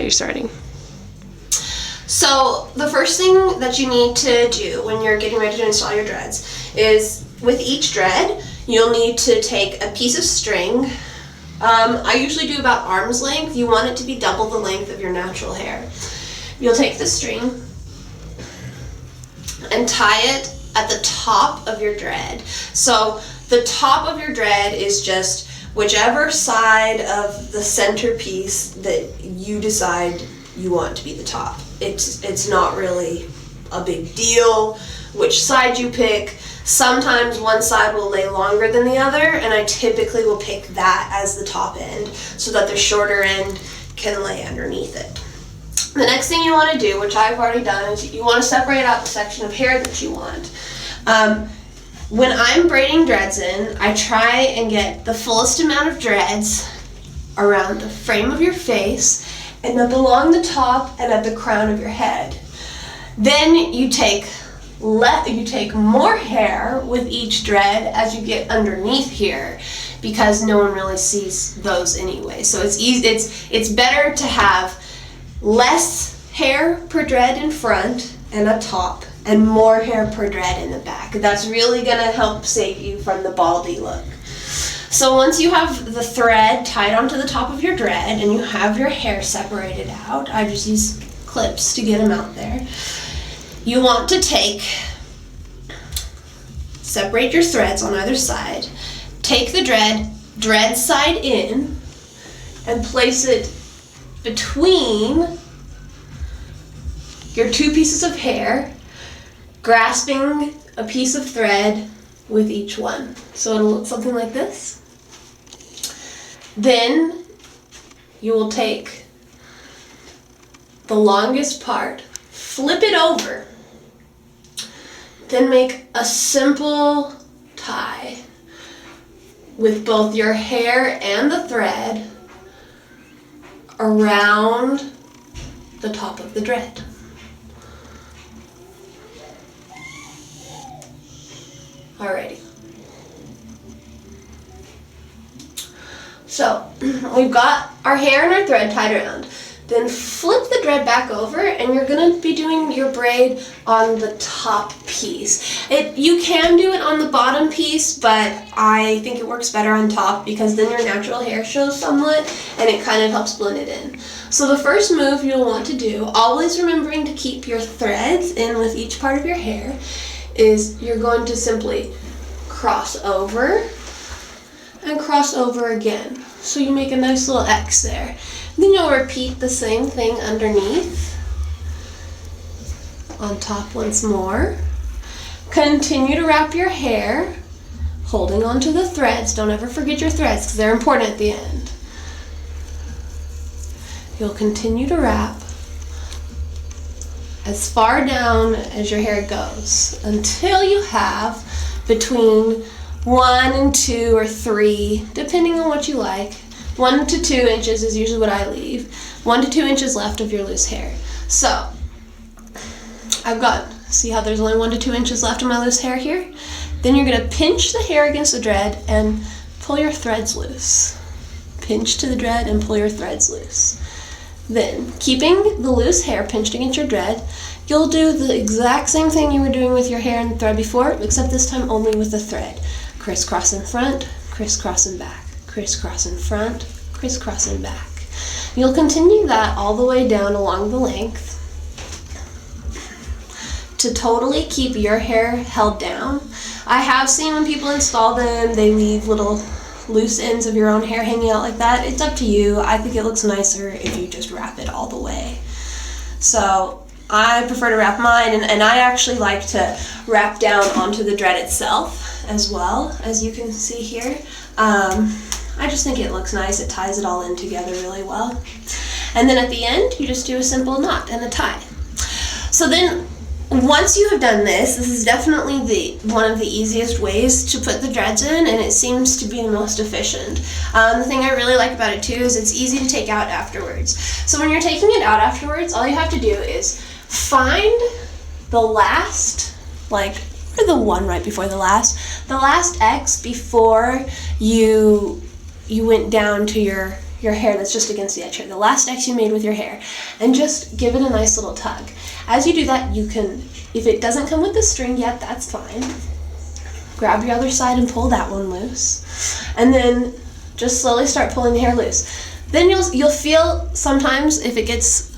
you're starting. So the first thing that you need to do when you're getting ready to install your dreads is with each dread, you'll need to take a piece of string. I usually do about arm's length. You want it to be double the length of your natural hair. You'll take the string and tie it at the top of your dread. So the top of your dread is just whichever side of the centerpiece that you decide you want to be the top. It's not really a big deal which side you pick. Sometimes one side will lay longer than the other, and I typically will pick that as the top end so that the shorter end can lay underneath it. The next thing you want to do, which I've already done, is you want to separate out the section of hair that you want. When I'm braiding dreads in, I try and get the fullest amount of dreads around the frame of your face and up along the top and at the crown of your head. Then you take more hair with each dread as you get underneath here, because no one really sees those anyway. So it's easy. It's better to have less hair per dread in front and a top, and more hair per dread in the back. That's really gonna help save you from the baldy look. So once you have the thread tied onto the top of your dread and you have your hair separated out, I just use clips to get them out there. You want to separate your threads on either side, take the dread side in, and place it between your two pieces of hair, grasping a piece of thread with each one. So it'll look something like this. Then you will take the longest part, flip it over, then make a simple tie with both your hair and the thread around the top of the dread. Alrighty. So we've got our hair and our thread tied around. Then flip the dread back over, and you're going to be doing your braid on the top piece. You can do it on the bottom piece, but I think it works better on top because then your natural hair shows somewhat and it kind of helps blend it in. So the first move you'll want to do, always remembering to keep your threads in with each part of your hair, is you're going to simply cross over and cross over again. So you make a nice little X there. Then you'll repeat the same thing underneath, on top once more. Continue to wrap your hair, holding onto the threads. Don't ever forget your threads because they're important at the end. You'll continue to wrap as far down as your hair goes until you have between 1 and 2 or 3, depending on what you like. 1 to 2 inches is usually what I leave. 1 to 2 inches left of your loose hair. So I've got, see how there's only 1 to 2 inches left of my loose hair here? Then you're going to pinch the hair against the dread and pull your threads loose. Pinch to the dread and pull your threads loose. Then, keeping the loose hair pinched against your dread, you'll do the exact same thing you were doing with your hair and thread before, except this time only with the thread. Crisscross in front, crisscross in back. Crisscross in front, crisscross in back. You'll continue that all the way down along the length to totally keep your hair held down. I have seen when people install them, they leave little loose ends of your own hair hanging out like that. It's up to you. I think it looks nicer if you just wrap it all the way. So I prefer to wrap mine, and I actually like to wrap down onto the dread itself as well, as you can see here. I just think it looks nice. It ties it all in together really well. And then at the end, you just do a simple knot and a tie. So then, once you have done this is definitely one of the easiest ways to put the dreads in, and it seems to be the most efficient. The thing I really like about it too is it's easy to take out afterwards. So when you're taking it out afterwards, all you have to do is find the last, or the one right before the last X before you went down to your your hair that's just against the edge here, the last X you made with your hair, and just give it a nice little tug. As you do that, you can, if it doesn't come with the string yet, that's fine. Grab your other side and pull that one loose, and then just slowly start pulling the hair loose. Then you'll feel sometimes if it gets,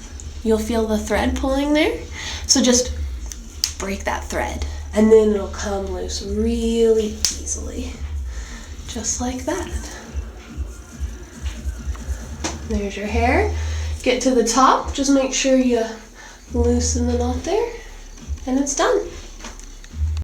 you'll feel the thread pulling there, so just break that thread, and then it'll come loose really easily, just like that. There's your hair. Get to the top, just make sure you loosen the knot there, and it's done.